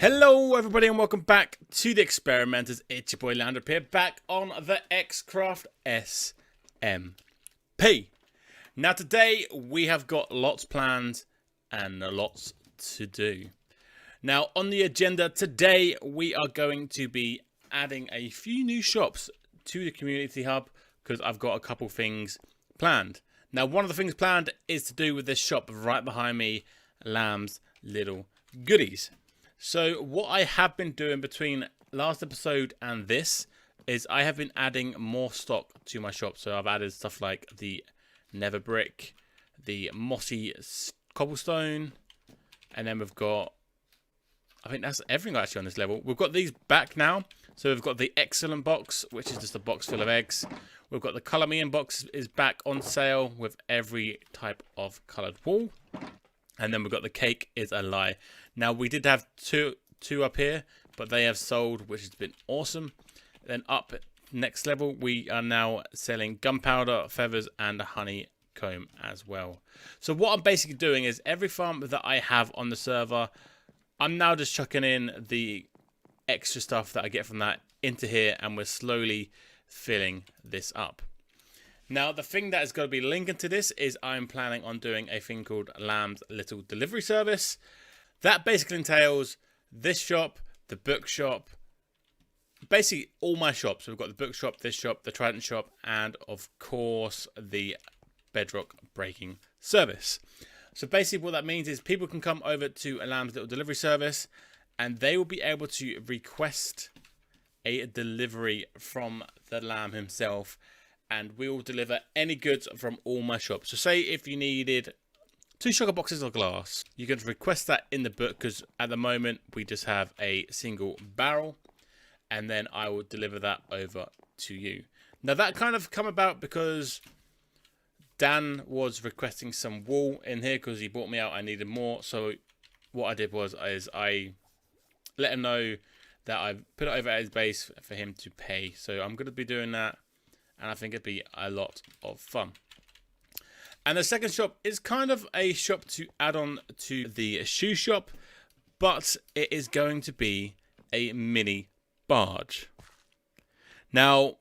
Hello everybody and welcome back to the Experimenters. It's your boy Lambchop here, back on the XCraft SMP. Now today we have got lots planned and lots to do. Now on the agenda today we are going to be adding a few new shops to the community hub because I've got a couple things planned. Now one of the things planned is to do with this shop right behind me, Lamb's Little Goodies. So what I have been doing between last episode and this is I have been adding more stock to my shop. So I've added stuff like the nether brick, the mossy cobblestone, and then we've got, I think that's everything actually on this level. We've got these back now. So we've got the excellent box, which is just a box full of eggs. We've got the Colour Me In box is back on sale with every type of coloured wool. And then we've got the cake is a lie. Now we did have two up here, but they have sold, which has been awesome. Then up next level, we are now selling gunpowder, feathers, and a honeycomb as well. So what I'm basically doing is every farm that I have on the server, I'm now just chucking in the extra stuff that I get from that into here, and we're slowly filling this up. Now, the thing that is going to be linking to this is I'm planning on doing a thing called Lamb's Little Delivery Service. That basically entails this shop, the bookshop, basically all my shops. We've got the bookshop, this shop, the Trident shop, and of course the bedrock breaking service. So basically what that means is people can come over to a Lamb's Little Delivery Service and they will be able to request a delivery from the Lamb himself, and we will deliver any goods from all my shops. So say if you needed 2 sugar boxes of glass, you can request that in the book, because at the moment we just have a single barrel, and then I will deliver that over to you. Now that kind of come about because Dan was requesting some wool in here because he bought me out, I needed more. So what I did was I let him know that I put it over at his base for him to pay. So I'm going to be doing that, and I think it'd be a lot of fun. And the second shop is kind of a shop to add on to the shoe shop, but it is going to be a mini barge. Now,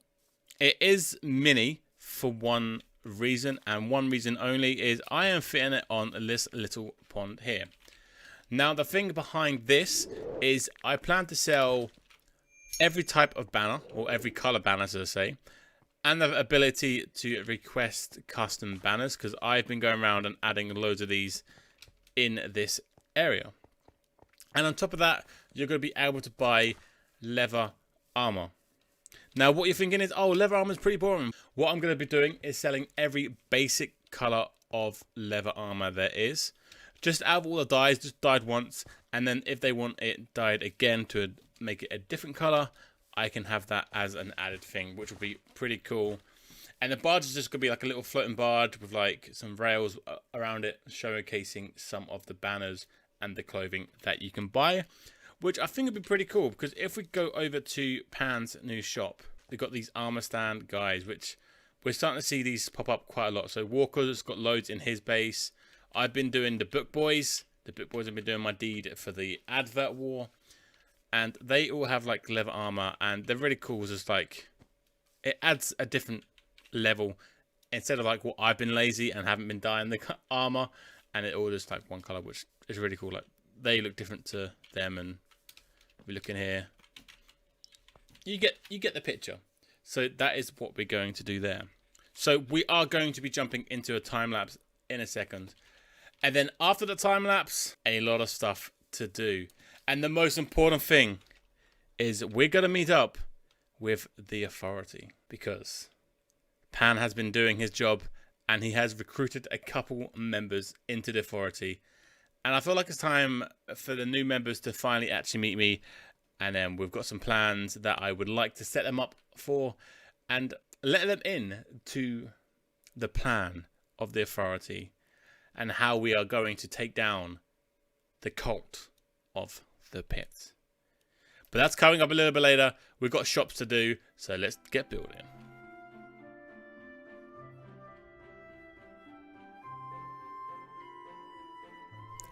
it is mini for one reason, and one reason only, is I am fitting it on this little pond here. Now, the thing behind this is I plan to sell every type of banner, or every colour banner, as I say, and the ability to request custom banners, because I've been going around and adding loads of these in this area. And on top of that, you're going to be able to buy leather armor. Now, what you're thinking is, oh, leather armor is pretty boring. What I'm going to be doing is selling every basic color of leather armor there is. Just out of all the dyes, just dyed once, and then if they want it dyed again to make it a different color, I can have that as an added thing, which will be pretty cool. And the barge is just going to be like a little floating barge with like some rails around it, showcasing some of the banners and the clothing that you can buy, which I think would be pretty cool. Because if we go over to Pan's new shop, they've got these armor stand guys, which we're starting to see these pop up quite a lot. So Walker's got loads in his base. I've been doing the Book Boys. The Book Boys have been doing my deed for the Advert War. And they all have like leather armor, and they're really cool. It's just like, it adds a different level instead of like what I've been lazy and haven't been dyeing the armor, and it all just like one color, which is really cool. Like they look different to them, and we look in here. You get the picture. So that is what we're going to do there. So we are going to be jumping into a time lapse in a second, and then after the time lapse, a lot of stuff to do. And the most important thing is we're going to meet up with the authority, because Pan has been doing his job and he has recruited a couple members into the authority. And I feel like it's time for the new members to finally actually meet me. And then we've got some plans that I would like to set them up for and let them in to the plan of the authority and how we are going to take down the cult of the pit. But that's coming up a little bit later. We've got shops to do, so let's get building.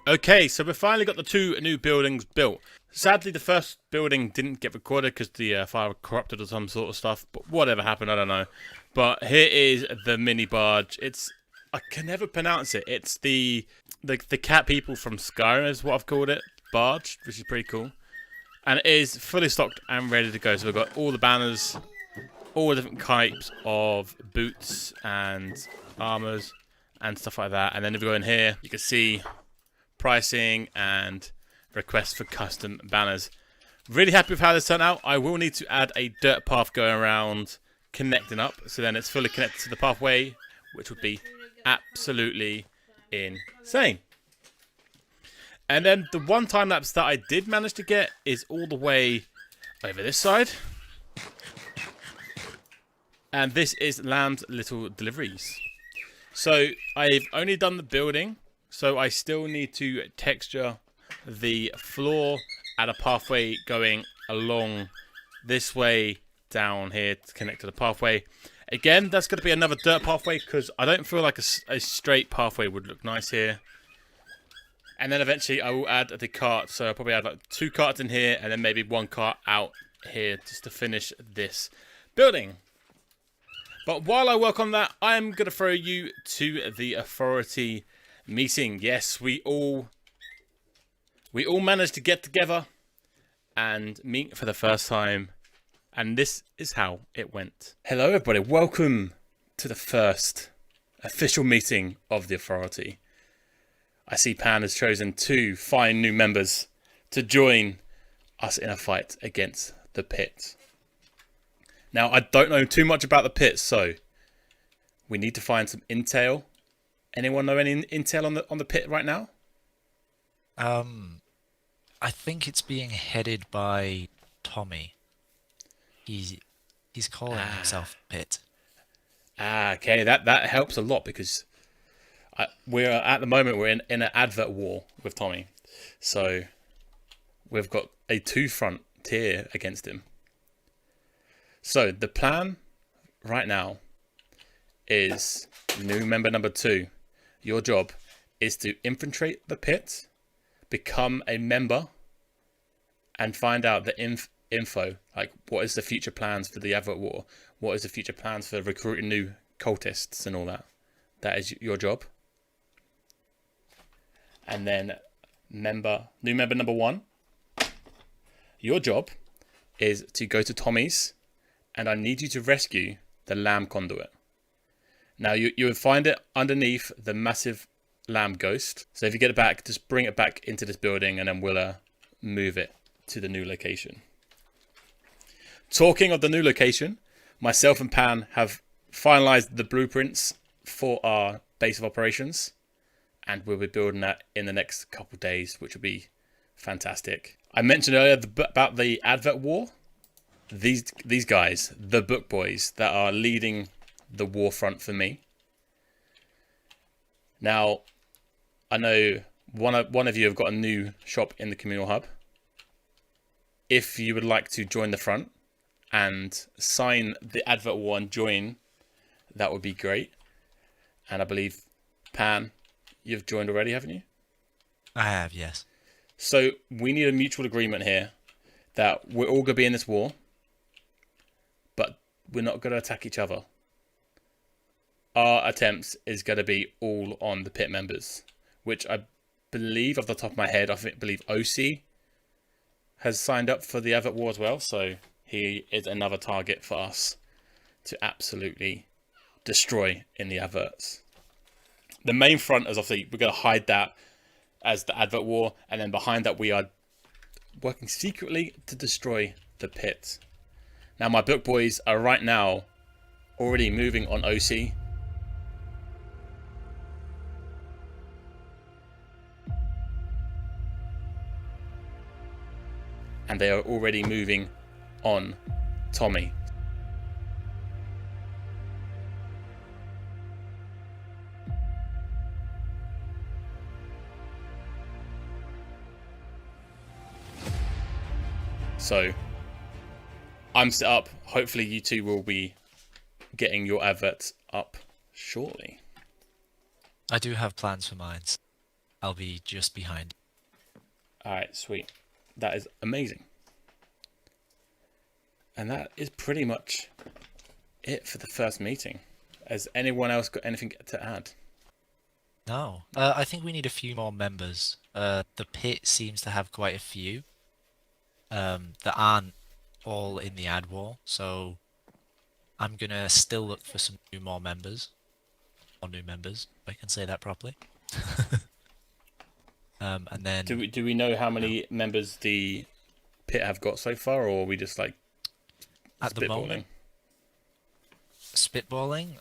Okay, so we finally got the 2 new buildings built. Sadly, the first building didn't get recorded because the fire corrupted or some sort of stuff. But whatever happened, I don't know. But here is the mini barge. I can never pronounce it. It's the cat people from Skyrim is what I've called it. Barge, which is pretty cool. And it is fully stocked and ready to go. So we've got all the banners, all the different types of boots and armors and stuff like that. And then if we go in here, you can see pricing and requests for custom banners. Really happy with how this turned out. I will need to add a dirt path going around, connecting up, so then it's fully connected to the pathway, which would be absolutely insane. And then the one time lapse that I did manage to get is all the way over this side. And this is Lamb's Little Deliveries. So I've only done the building, so I still need to texture the floor, add a pathway going along this way down here to connect to the pathway. Again, that's going to be another dirt pathway because I don't feel like a straight pathway would look nice here. And then eventually I will add the cart, so I'll probably add like 2 carts in here and then maybe 1 cart out here just to finish this building. But while I work on that, I'm going to throw you to the authority meeting. Yes, we all managed to get together and meet for the first time. And this is how it went. Hello, everybody. Welcome to the first official meeting of the authority. I see Pan has chosen 2 fine new members to join us in a fight against the pit. Now, I don't know too much about the pit, so we need to find some intel. Anyone know any intel on the pit right now? I think it's being headed by Tommy. He's calling himself Pit. Okay, that helps a lot because at the moment we're in an advert war with Tommy, so we've got a 2-front tier against him. So the plan right now is new member number 2. Your job is to infiltrate the pit, become a member, and find out the info, like what is the future plans for the advert war, what is the future plans for recruiting new cultists and all that. That is your job. And then new member number 1, your job is to go to Tommy's, and I need you to rescue the lamb conduit. Now you would find it underneath the massive lamb ghost. So if you get it back, just bring it back into this building and then we'll move it to the new location. Talking of the new location, myself and Pan have finalized the blueprints for our base of operations, and we'll be building that in the next couple of days, which will be fantastic. I mentioned earlier about the advert war. These guys, the book boys that are leading the war front for me. Now, I know one of you have got a new shop in the communal hub. If you would like to join the front and sign the advert war and join, that would be great. And I believe, Pan, you've joined already, haven't you? I have, yes. So we need a mutual agreement here that we're all going to be in this war, but we're not going to attack each other. Our attempts is going to be all on the pit members, which I believe, off the top of my head, I believe OC has signed up for the advert war as well, so he is another target for us to absolutely destroy in the adverts. The main front is obviously we're going to hide that as the advert war, and then behind that we are working secretly to destroy the pit. Now my book boys are right now already moving on OC. And they are already moving on Tommy. So I'm set up. Hopefully you two will be getting your adverts up shortly. I do have plans for mine. I'll be just behind. Alright, sweet. That is amazing. And that is pretty much it for the first meeting. Has anyone else got anything to add? No. I think we need a few more members. The pit seems to have quite a few that aren't all in the ad wall, so I'm gonna still look for some more members. Or new members, if I can say that properly. And then Do we know how many members the pit have got so far, or are we just like at the spitballing? moment, spitballing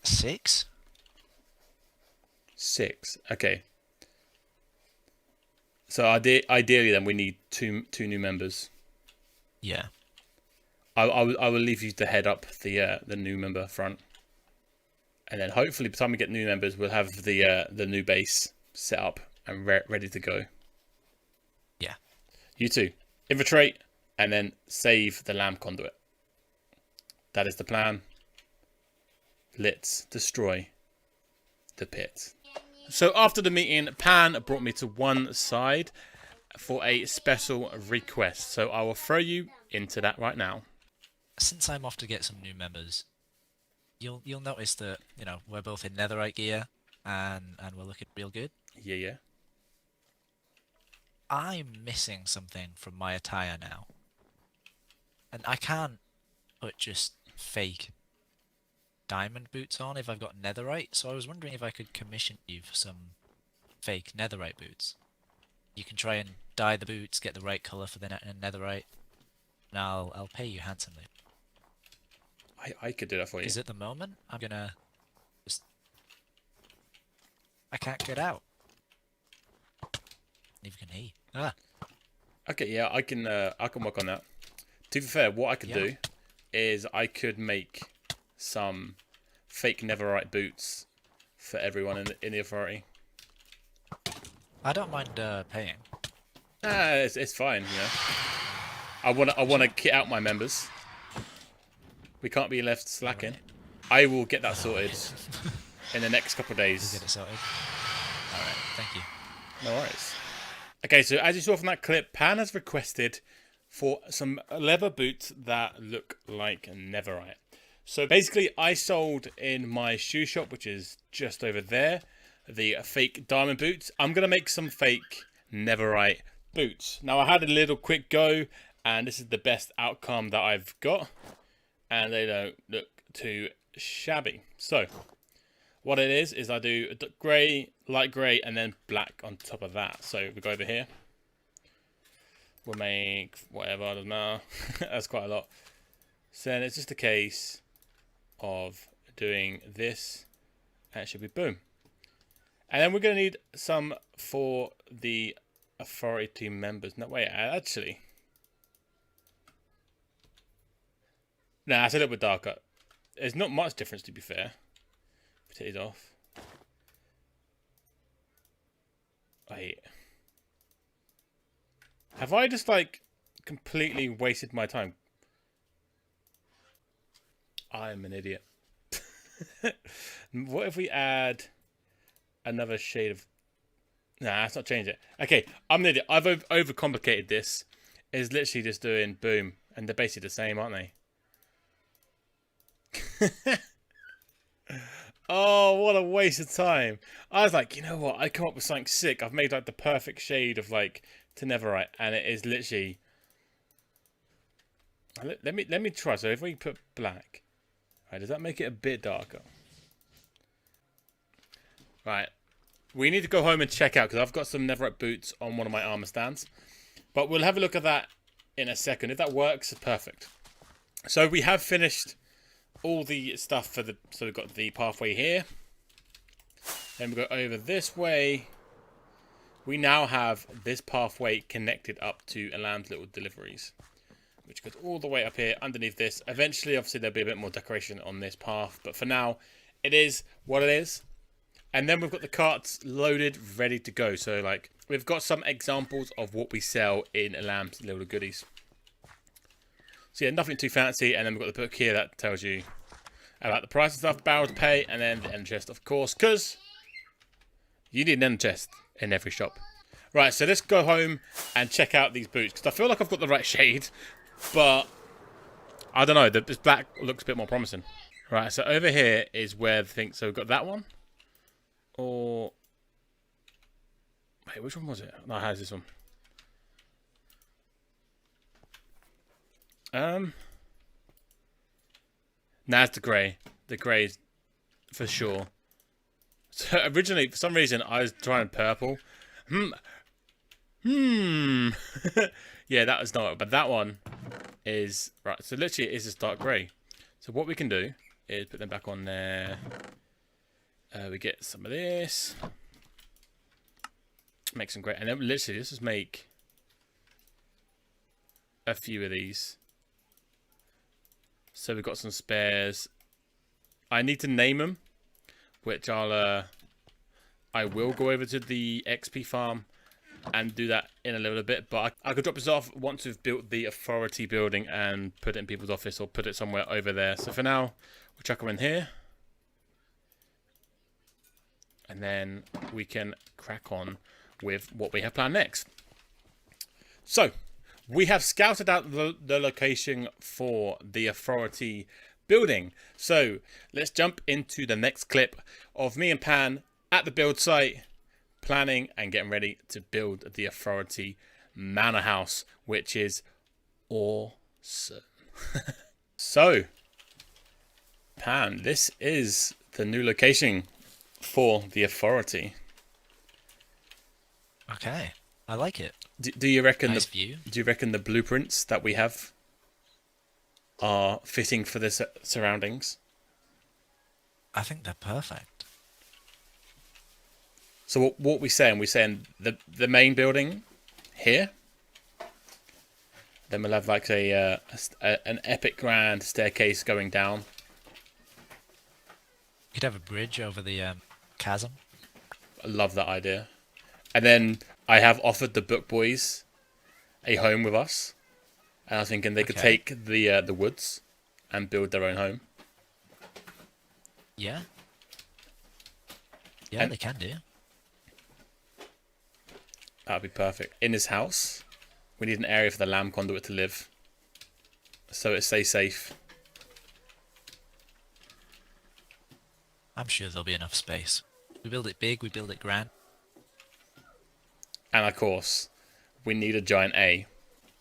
6. 6. Okay. So ideally, then we need two new members. Yeah. I will leave you to head up the new member front, and then hopefully by the time we get new members, we'll have the new base set up and ready to go. Yeah. You two infiltrate and then save the lamp conduit. That is the plan. Let's destroy the pit. So after the meeting, Pan brought me to one side for a special request. So I will throw you into that right now. Since I'm off to get some new members, you'll notice that, you know, we're both in netherite gear and we're looking real good. Yeah. I'm missing something from my attire now. And I can't put just fake diamond boots on if I've got netherite, so I was wondering if I could commission you for some fake netherite boots. You can try and dye the boots, get the right colour for the netherite, and I'll pay you handsomely. I could do that for you. Because at the moment, I'm gonna just... I can't get out. Neither can he. Ah. Okay, yeah, I can work on that. To be fair, what I could do is I could make some fake netherite boots for everyone in the authority. I don't mind paying. It's fine, you know. I wanna kit out my members. We can't be left slacking. I will get that sorted in the next couple of days. We'll get it sorted. Alright, thank you. No worries. Okay, so as you saw from that clip, Pan has requested for some leather boots that look like netherite. So basically, I sold in my shoe shop, which is just over there, the fake diamond boots. I'm going to make some fake netherite boots. Now, I had a little quick go, and this is the best outcome that I've got. And they don't look too shabby. So, what it is I do a grey, light grey, and then black on top of that. So, we go over here. We'll make whatever, doesn't matter. That's quite a lot. So, then it's just a case of doing this, and it should be boom. And then we're going to need some for the authority members. No, wait, actually. Nah, it's a little bit darker. There's not much difference, to be fair. Put it off. Wait. Have I just, like, completely wasted my time? I'm an idiot. What if we add another shade of... Nah, let's not change it. Okay, I'm an idiot. I've overcomplicated this. It's literally just doing boom. And they're basically the same, aren't they? Oh, what a waste of time. I was like, you know what? I come up with something sick. I've made like the perfect shade of like to netherite, and it is literally... Let me try. So if we put black, right, does that make it a bit darker? Right, we need to go home and check out, because I've got some netherite boots on one of my armor stands, but we'll have a look at that in a second. If that works, perfect. So we have finished all the stuff for the... So we've got the pathway here. Then we go over this way. We now have this pathway connected up to Alam's little deliveries, which goes all the way up here underneath this. Eventually, obviously, there'll be a bit more decoration on this path, but for now, it is what it is. And then we've got the carts loaded, ready to go. So, like, we've got some examples of what we sell in Alam's little goodies. So yeah, nothing too fancy, and then we've got the book here that tells you about the price of stuff, barrel to pay, and then the end chest, of course, because You need an end chest in every shop. Right, so let's go home and check out these boots. Because I feel like I've got the right shade. But, I don't know. This black looks a bit more promising. Right, so over here is where the thing... So we've got that one. Or... Wait, which one was it? No, how's this one? Nah, it's the grey. The grey is for sure. So originally, for some reason, I was trying purple. Yeah, that was not. But that one is right. So literally, it is just dark grey. So what we can do is put them back on there. We get some of this. Make some grey, and then literally, let's just make a few of these. So we've got some spares. I need to name them, which I will go over to the XP farm and do that in a little bit. But I could drop this off once we've built the authority building and put it in people's office or put it somewhere over there. So for now, we'll chuck them in here. And then we can crack on with what we have planned next. So, we have scouted out the location for the authority building. So, let's jump into the next clip of me and Pan at the build site, planning and getting ready to build the authority manor house, which is awesome. So, Pan, this is the new location for the authority. Okay, I like it. Do you reckon Nice view. Do you reckon the blueprints that we have are fitting for the surroundings? I think they're perfect. So what we saying? We're saying the main building here. Then we'll have like an epic grand staircase going down. You could have a bridge over the chasm. I love that idea. And then I have offered the book boys a home with us, and I was thinking they could take the woods and build their own home. Yeah. Yeah, they can do. That'd be perfect. In his house, we need an area for the lamb conduit to live, so it stays safe. I'm sure there'll be enough space. We build it big, we build it grand. And of course, we need a giant A.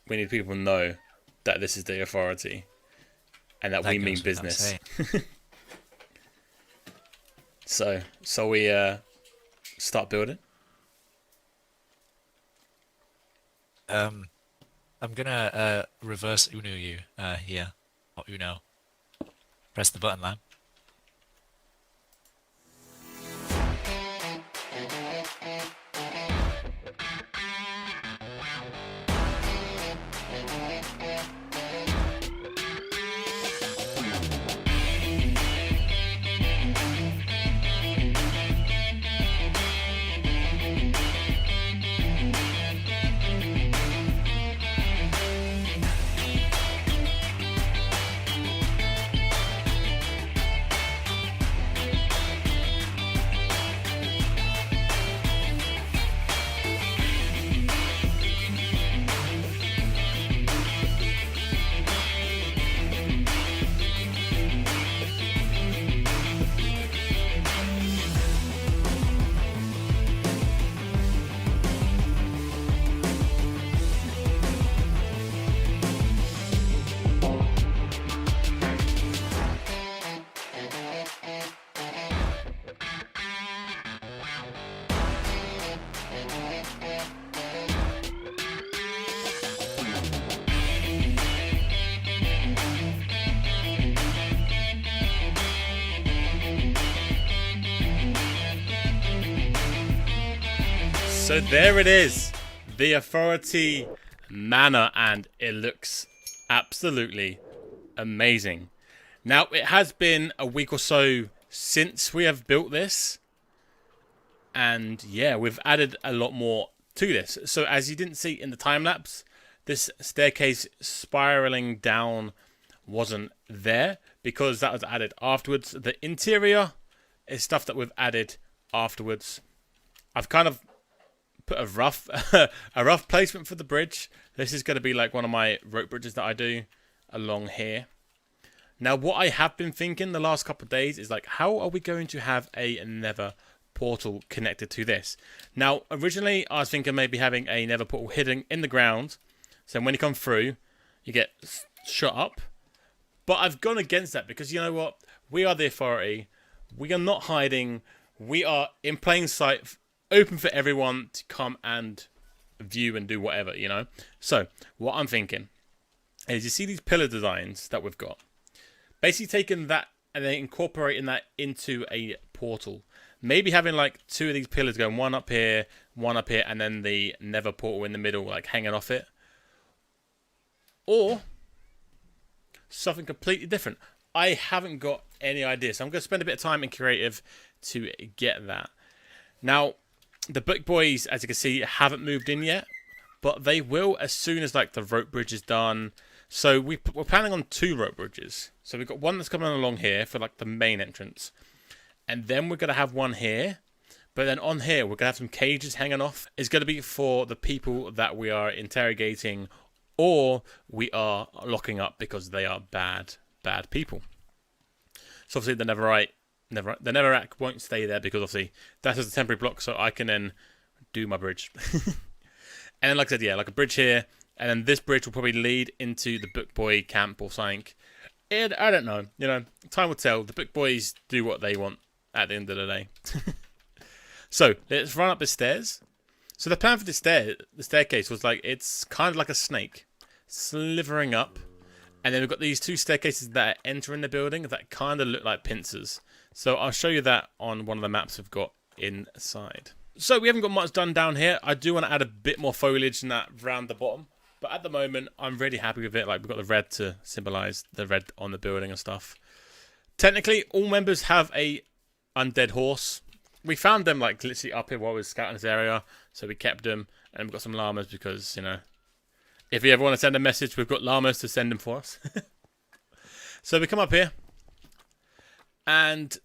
We need people to know that this is the authority and that we mean business. So we start building. I'm gonna reverse Uno you here. Or Uno. Press the button, Lamb. So there it is, the authority manor, and it looks absolutely amazing. Now, it has been a week or so since we have built this, and yeah, we've added a lot more to this. So as you didn't see in the time lapse, this staircase spiraling down wasn't there because that was added afterwards. The interior is stuff that we've added afterwards. I've kind of put a rough a rough placement for the bridge. This is going to be like one of my rope bridges that I do along here. Now, what I have been thinking the last couple of days is like, how are we going to have a nether portal connected to this? Now, originally I was thinking maybe having a nether portal hidden in the ground, so when you come through, you get shot up. But I've gone against that because you know what? We are the authority. We are not hiding. We are in plain sight, open for everyone to come and view and do whatever, you know? So, what I'm thinking is you see these pillar designs that we've got. Basically taking that and then incorporating that into a portal. Maybe having like 2 of these pillars going, one up here, and then the nether portal in the middle, like hanging off it. Or something completely different. I haven't got any idea, so I'm going to spend a bit of time in creative to get that. Now, the book boys, as you can see, haven't moved in yet, but they will as soon as like the rope bridge is done. So we're planning on 2 rope bridges. So we've got one that's coming along here for like the main entrance, and then we're going to have one here. But then on here, we're going to have some cages hanging off. It's going to be for the people that we are interrogating or we are locking up because they are bad people. So obviously the netherrack won't stay there because obviously that is a temporary block, so I can then do my bridge. And then like I said, yeah, like a bridge here, and then this bridge will probably lead into the book boy camp or something. And I don't know, you know, time will tell. The book boys do what they want at the end of the day. So let's run up the stairs. So the plan for the staircase was like, it's kind of like a snake slithering up. And then we've got these 2 staircases that are entering the building that kind of look like pincers. So I'll show you that on one of the maps we've got inside. So we haven't got much done down here. I do want to add a bit more foliage than that around the bottom. But at the moment, I'm really happy with it. Like, we've got the red to symbolise the red on the building and stuff. Technically, all members have a undead horse. We found them, like, literally up here while we were scouting this area. So we kept them. And we've got some llamas because, you know, if you ever want to send a message, we've got llamas to send them for us. So we come up here. And,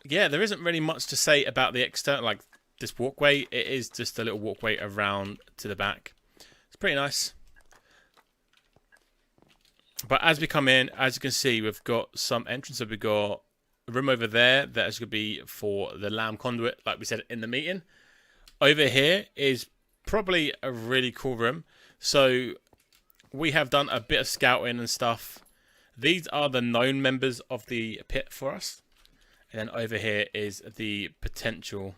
yeah, there isn't really much to say about the external, like, this walkway. It is just a little walkway around to the back. It's pretty nice. But as we come in, as you can see, we've got some entrance. So we've got a room over there that is going to be for the lamb conduit, like we said in the meeting. Over here is probably a really cool room. So we have done a bit of scouting and stuff. These are the known members of the pit for us. And then over here is the potential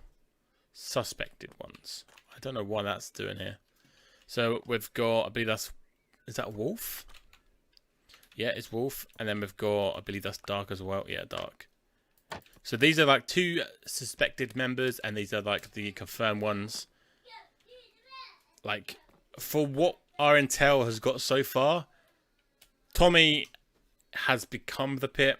suspected ones. I don't know what that's doing here. So we've got, I believe that's, is that Wolf? Yeah, it's Wolf. And then we've got, I believe that's Dark as well. Yeah, Dark. So these are like 2 suspected members, and these are like the confirmed ones. Like, for what our intel has got so far, Tommy has become the pit.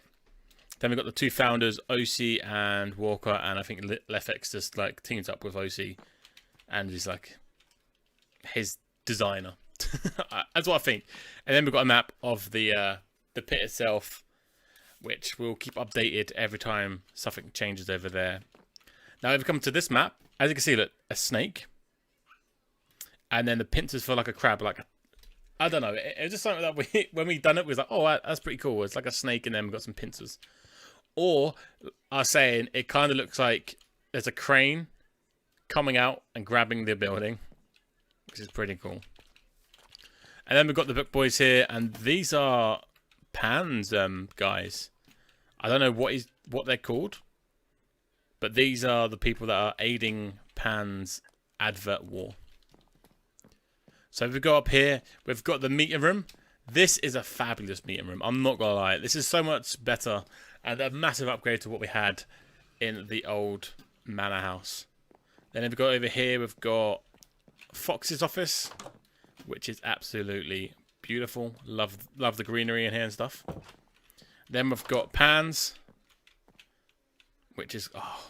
Then we've got the 2 founders, OC and Walker, and I think Lefex just like teams up with OC and is like his designer. That's what I think. And then we've got a map of the pit itself, which we'll keep updated every time something changes over there. Now, if we come to this map, as you can see, look, a snake. And then the pincers feel like a crab. Like, I don't know. It was just something that when we done it, we was like, oh, that's pretty cool. It's like a snake, and then we've got some pincers. Or, I was saying, it kind of looks like there's a crane coming out and grabbing the building, which is pretty cool. And then we've got the book boys here, and these are Pan's guys. I don't know what they're called, but these are the people that are aiding Pan's advert war. So if we go up here, we've got the meeting room. This is a fabulous meeting room. I'm not gonna lie, this is so much better and a massive upgrade to what we had in the old manor house. Then if we go over here, we've got Fox's office, which is absolutely beautiful. Love the greenery in here and stuff. Then we've got Pan's, which is, oh,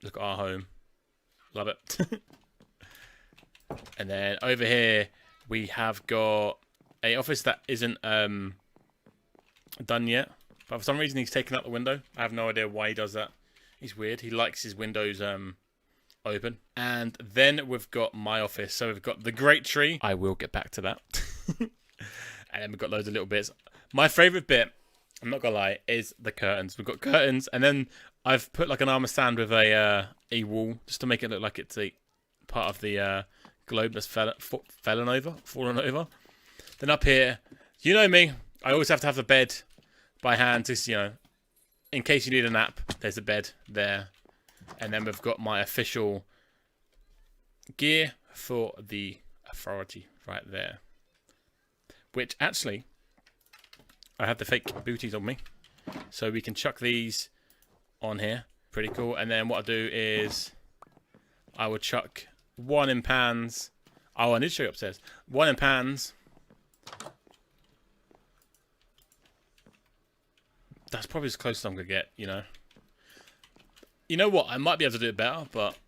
look at our home. Love it. And then over here we have got a office that isn't done yet, but for some reason he's taken out the window. I have no idea why he does that. He's weird. He likes his windows open. And then we've got my office. So we've got the great tree. I will get back to that. And then we've got loads of little bits. My favourite bit, I'm not going to lie, is the curtains. We've got curtains, and then I've put like an armour stand with a wall just to make it look like it's a part of the globe that's fallen over. Then up here, you know me, I always have to have the bed by hand, just, you know, in case you need a nap. There's a bed there. And then we've got my official gear for the authority right there. Which actually, I have the fake booties on me. So we can chuck these on here. Pretty cool. And then what I'll do is I will chuck one in pans. Oh, I need to show you upstairs. One in pans. That's probably as close as I'm going to get, you know. You know what? I might be able to do it better, but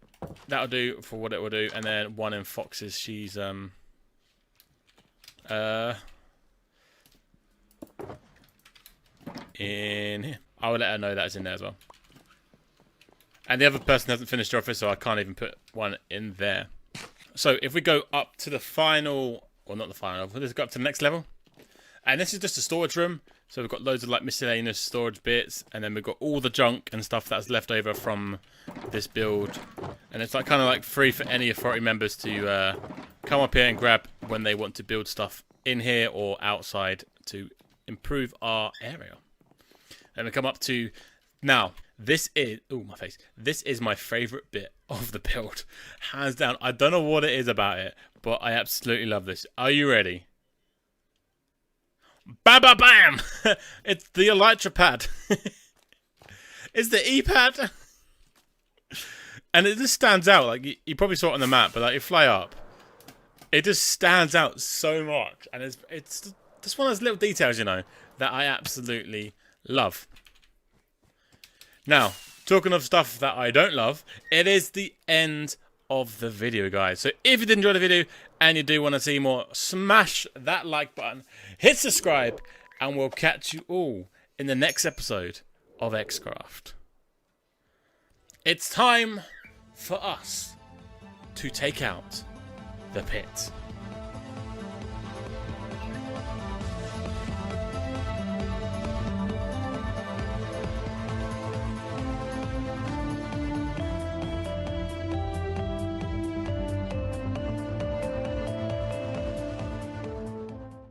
that'll do for what it will do. And then one in Fox's. She's, in here. I will let her know that's in there as well. And the other person hasn't finished their office, so I can't even put one in there. So if we go up to the final, or not the final, let's go up to the next level. And this is just a storage room. So we've got loads of like miscellaneous storage bits, and then we've got all the junk and stuff that's left over from this build. And it's like kind of like free for any authority members to come up here and grab when they want to build stuff in here or outside to improve our area. And we come up to now. This is my face. This is my favourite bit of the build, hands down. I don't know what it is about it, but I absolutely love this. Are you ready? Bam, bam, bam! It's the Elytra pad. It's the E-pad. And it just stands out. Like, you probably saw it on the map, but like, you fly up. It just stands out so much. And it's just one of those little details, you know, that I absolutely love. Now, talking of stuff that I don't love, it is the end of the video, guys. So if you did enjoy the video and you do want to see more, smash that like button, hit subscribe, and we'll catch you all in the next episode of XCraft. It's time for us to take out the pit.